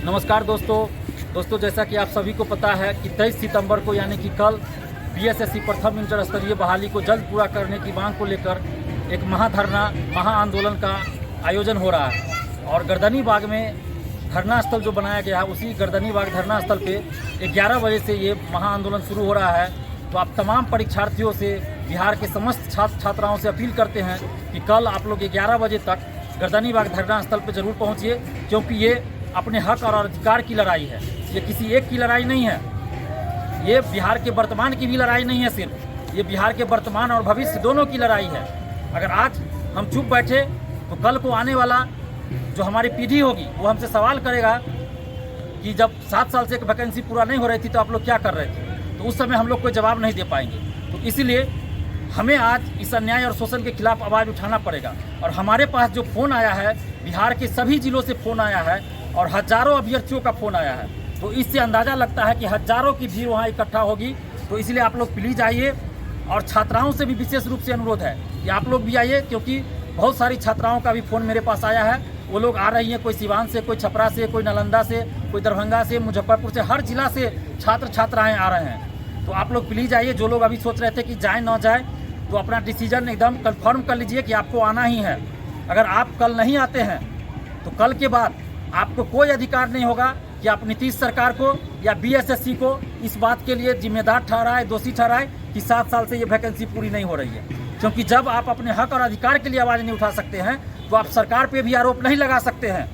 नमस्कार दोस्तों, जैसा कि आप सभी को पता है कि 23 सितंबर को यानी कि कल बीएसएससी प्रथम इंटर स्तरीय बहाली को जल्द पूरा करने की मांग को लेकर एक महाआंदोलन का आयोजन हो रहा है। और गर्दनी बाग में धरना स्थल जो बनाया गया है, उसी गर्दनी बाग धरना स्थल पे 11 बजे से ये महाआंदोलन शुरू हो रहा है। तो आप तमाम परीक्षार्थियों से, बिहार के समस्त छात्र छात्राओं से अपील करते हैं कि कल आप लोग 11 बजे तक गर्दनी बाग धरना स्थल पर जरूर पहुँचिए, क्योंकि ये अपने हक और अधिकार की लड़ाई है। ये किसी एक की लड़ाई नहीं है, ये बिहार के वर्तमान की भी लड़ाई नहीं है, सिर्फ ये बिहार के वर्तमान और भविष्य दोनों की लड़ाई है। अगर आज हम चुप बैठे तो कल को आने वाला जो हमारी पीढ़ी होगी वो हमसे सवाल करेगा कि जब 7 साल से एक वैकेंसी पूरा नहीं हो रही थी तो आप लोग क्या कर रहे थे, तो उस समय हम लोग कोई जवाब नहीं दे पाएंगे। तो इसलिए हमें आज इस अन्याय और शोषण के खिलाफ आवाज़ उठाना पड़ेगा। और हमारे पास जो फ़ोन आया है, बिहार के सभी जिलों से फ़ोन आया है और हज़ारों अभ्यर्थियों का फ़ोन आया है, तो इससे अंदाज़ा लगता है कि हज़ारों की भीड़ वहाँ इकट्ठा होगी। तो इसलिए आप लोग प्लीज़ आइए। और छात्राओं से भी विशेष रूप से अनुरोध है कि आप लोग भी आइए, क्योंकि बहुत सारी छात्राओं का भी फ़ोन मेरे पास आया है। वो लोग आ रही हैं, कोई सिवान से, कोई छपरा से, कोई नालंदा से, कोई दरभंगा से, मुजफ्फरपुर से, हर जिला से छात्र छात्राएँ आ रहे हैं। तो आप लोग प्लीज़ आइए। जो लोग अभी सोच रहे थे कि जाए ना जाए, तो अपना डिसीजन एकदम कन्फर्म कर लीजिए कि आपको आना ही है। अगर आप कल नहीं आते हैं तो कल के बाद आपको कोई अधिकार नहीं होगा कि आप नीतीश सरकार को या बीएसएससी को इस बात के लिए जिम्मेदार ठहराए, दोषी ठहराए कि 7 साल से ये वैकेंसी पूरी नहीं हो रही है। क्योंकि जब आप अपने हक और अधिकार के लिए आवाज़ नहीं उठा सकते हैं तो आप सरकार पे भी आरोप नहीं लगा सकते हैं।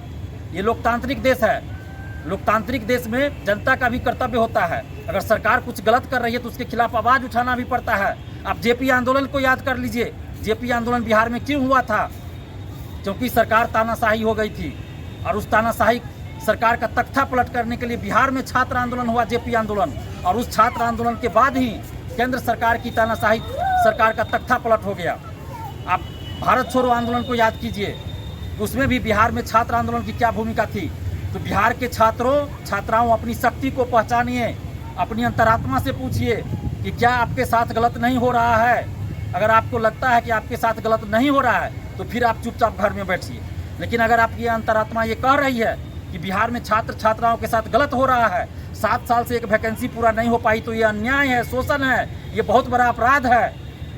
ये लोकतांत्रिक देश है। लोकतांत्रिक देश में जनता का भी कर्तव्य होता है। अगर सरकार कुछ गलत कर रही है तो उसके खिलाफ आवाज़ उठाना भी पड़ता है। आप जेपी आंदोलन को याद कर लीजिए। जेपी आंदोलन बिहार में क्यों हुआ था? क्योंकि सरकार तानाशाही हो गई थी, और उस तानाशाही सरकार का तख्ता पलट करने के लिए बिहार में छात्र आंदोलन हुआ, जेपी आंदोलन। और उस छात्र आंदोलन के बाद ही केंद्र सरकार की तानाशाही सरकार का तख्ता पलट हो गया। आप भारत छोड़ो आंदोलन को याद कीजिए, उसमें भी बिहार में छात्र आंदोलन की क्या भूमिका थी। तो बिहार के छात्राओं अपनी शक्ति को पहचानिए, अपनी अंतरात्मा से पूछिए कि क्या आपके साथ गलत नहीं हो रहा है। अगर आपको लगता है कि आपके साथ गलत नहीं हो रहा है तो फिर आप चुपचाप घर में बैठिए। लेकिन अगर आपकी अंतरात्मा ये कह रही है कि बिहार में छात्र छात्राओं के साथ गलत हो रहा है, 7 साल से एक वैकेंसी पूरा नहीं हो पाई, तो ये अन्याय है, शोषण है, ये बहुत बड़ा अपराध है।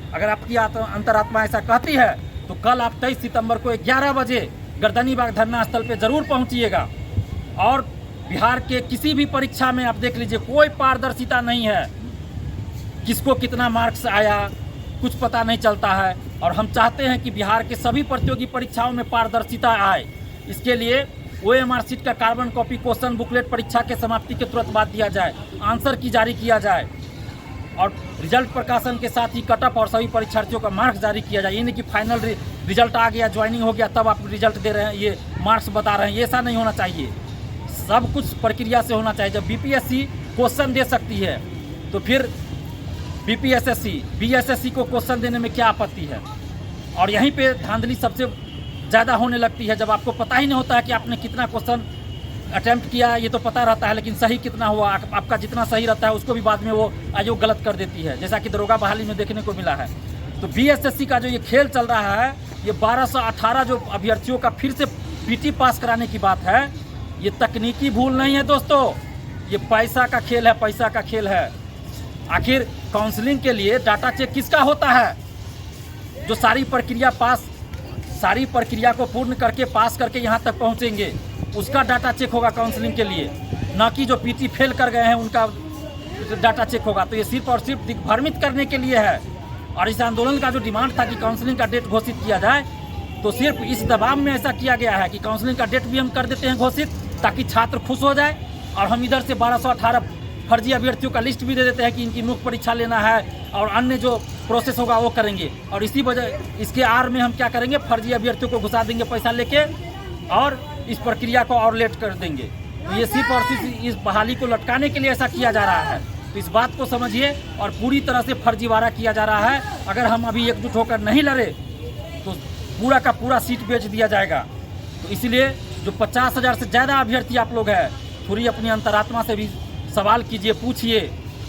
अगर आपकी अंतरात्मा ऐसा कहती है तो कल आप 23 सितंबर को 11 बजे गर्दनी बाग धरना स्थल पर जरूर पहुँचिएगा। और बिहार के किसी भी परीक्षा में आप देख लीजिए, कोई पारदर्शिता नहीं है। किसको कितना मार्क्स आया कुछ पता नहीं चलता है। और हम चाहते हैं कि बिहार के सभी प्रतियोगी परीक्षाओं में पारदर्शिता आए। इसके लिए OMR शीट का कार्बन कॉपी क्वेश्चन बुकलेट परीक्षा के समाप्ति के तुरंत बाद दिया जाए, आंसर की जारी किया जाए, और रिजल्ट प्रकाशन के साथ ही कटअप और सभी परीक्षार्थियों का मार्क्स जारी किया जाए। ये नहीं कि फाइनल रिजल्ट आ गया, ज्वाइनिंग हो गया, तब आप रिजल्ट दे रहे हैं, ये मार्क्स बता रहे हैं, ये ऐसा नहीं होना चाहिए। सब कुछ प्रक्रिया से होना चाहिए। जब बीपीएससी क्वेश्चन दे सकती है तो फिर बीएसएससी को क्वेश्चन देने में क्या आपत्ति है। और यहीं पे धांधली सबसे ज़्यादा होने लगती है, जब आपको पता ही नहीं होता है कि आपने कितना क्वेश्चन अटेम्प्ट किया। ये तो पता रहता है, लेकिन सही कितना हुआ, आपका जितना सही रहता है उसको भी बाद में वो आयोग गलत कर देती है, जैसा कि दरोगा बहाली में देखने को मिला है। तो बीएसएससी का जो ये खेल चल रहा है, ये 1218 जो अभ्यर्थियों का फिर से पीटी पास कराने की बात है, ये तकनीकी भूल नहीं है दोस्तों, ये पैसा का खेल है, पैसा का खेल है। आखिर काउंसलिंग के लिए डाटा चेक किसका होता है? जो सारी प्रक्रिया को पूर्ण करके पास करके यहाँ तक पहुँचेंगे, उसका डाटा चेक होगा काउंसलिंग के लिए, न कि जो पीटी फेल कर गए हैं उनका डाटा चेक होगा। तो ये सिर्फ और सिर्फ दिग्भ्रमित करने के लिए है। और इस आंदोलन का जो डिमांड था कि काउंसलिंग का डेट घोषित किया जाए, तो सिर्फ इस दबाव में ऐसा किया गया है कि काउंसलिंग का डेट भी हम कर देते हैं घोषित, ताकि छात्र खुश हो जाए। और हम इधर से 1218 फर्जी अभ्यर्थियों का लिस्ट भी दे देते हैं कि इनकी मुख्य परीक्षा लेना है और अन्य जो प्रोसेस होगा वो करेंगे। और इसी वजह इसके आड़ में हम क्या करेंगे, फर्जी अभ्यर्थियों को घुसा देंगे पैसा लेके, और इस प्रक्रिया को और लेट कर देंगे। तो ये सिर्फ और सिर्फ इस बहाली को लटकाने के लिए ऐसा किया जा रहा है। तो इस बात को समझिए, और पूरी तरह से फर्जीवाड़ा किया जा रहा है। अगर हम अभी एकजुट होकर नहीं लड़े तो पूरा का पूरा सीट बेच दिया जाएगा। तो इसलिए जो 50,000 से ज़्यादा अभ्यर्थी आप लोग हैं, थोड़ी अपनी अंतरात्मा से भी सवाल कीजिए, पूछिए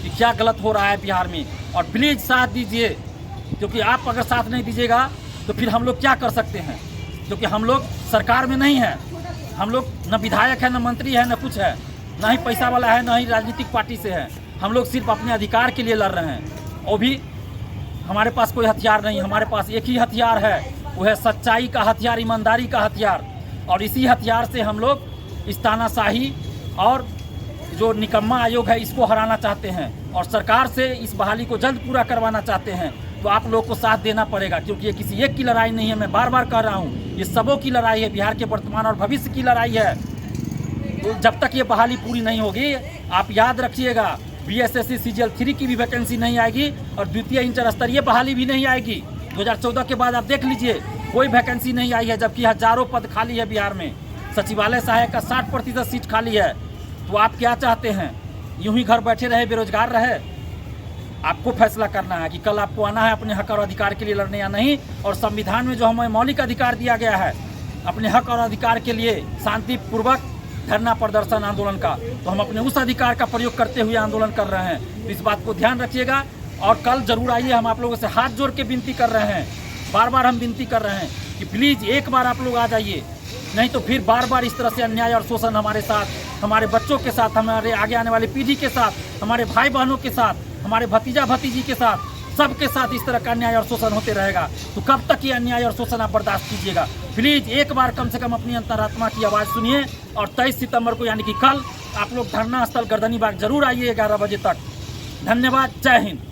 कि क्या गलत हो रहा है बिहार में, और प्लीज़ साथ दीजिए। क्योंकि आप अगर साथ नहीं दीजिएगा तो फिर हम लोग क्या कर सकते हैं, क्योंकि हम लोग सरकार में नहीं हैं, हम लोग न विधायक है, न मंत्री है, न कुछ है, न ही पैसा वाला है, न ही राजनीतिक पार्टी से है। हम लोग सिर्फ अपने अधिकार के लिए लड़ रहे हैं। और भी हमारे पास कोई हथियार नहीं, हमारे पास एक ही हथियार है, वो है सच्चाई का हथियार, ईमानदारी का हथियार। और इसी हथियार से हम लोग इस तानाशाही और जो निकम्मा आयोग है इसको हराना चाहते हैं और सरकार से इस बहाली को जल्द पूरा करवाना चाहते हैं। तो आप लोग को साथ देना पड़ेगा, क्योंकि ये किसी एक की लड़ाई नहीं है। मैं बार बार कह रहा हूँ, ये सबों की लड़ाई है, बिहार के वर्तमान और भविष्य की लड़ाई है। तो जब तक ये बहाली पूरी नहीं होगी, आप याद रखिएगा, BSSC CGL 3 की भी वैकेंसी नहीं आएगी और द्वितीय इंटर स्तरीय बहाली भी नहीं आएगी। 2014 के बाद आप देख लीजिए, कोई वैकेंसी नहीं आई है, जबकि हजारों पद खाली है बिहार में। सचिवालय सहायक का 60% सीट खाली है। तो आप क्या चाहते हैं? यूं ही घर बैठे रहे, बेरोजगार रहे? आपको फैसला करना है कि कल आपको आना है अपने हक और अधिकार के लिए लड़ने या नहीं। और संविधान में जो हमें मौलिक अधिकार दिया गया है अपने हक और अधिकार के लिए शांतिपूर्वक धरना प्रदर्शन आंदोलन का, तो हम अपने उस अधिकार का प्रयोग करते हुए आंदोलन कर रहे हैं। तो इस बात को ध्यान रखिएगा और कल जरूर आइए। हम आप लोगों से हाथ जोड़ के विनती कर रहे हैं, बार बार हम विनती कर रहे हैं कि प्लीज़ एक बार आप लोग आ जाइए, नहीं तो फिर बार बार इस तरह से अन्याय और शोषण हमारे साथ, हमारे बच्चों के साथ, हमारे आगे आने वाली पीढ़ी के साथ, हमारे भाई बहनों के साथ, हमारे भतीजा भतीजी के साथ, सबके साथ इस तरह का अन्याय और शोषण होते रहेगा। तो कब तक ये अन्याय और शोषण आप बर्दाश्त कीजिएगा? प्लीज़ एक बार कम से कम अपनी अंतरात्मा की आवाज़ सुनिए और 23 सितंबर को यानी कि कल आप लोग धरना स्थल गर्दनीबाग जरूर आइए 11 बजे तक। धन्यवाद। जय हिंद।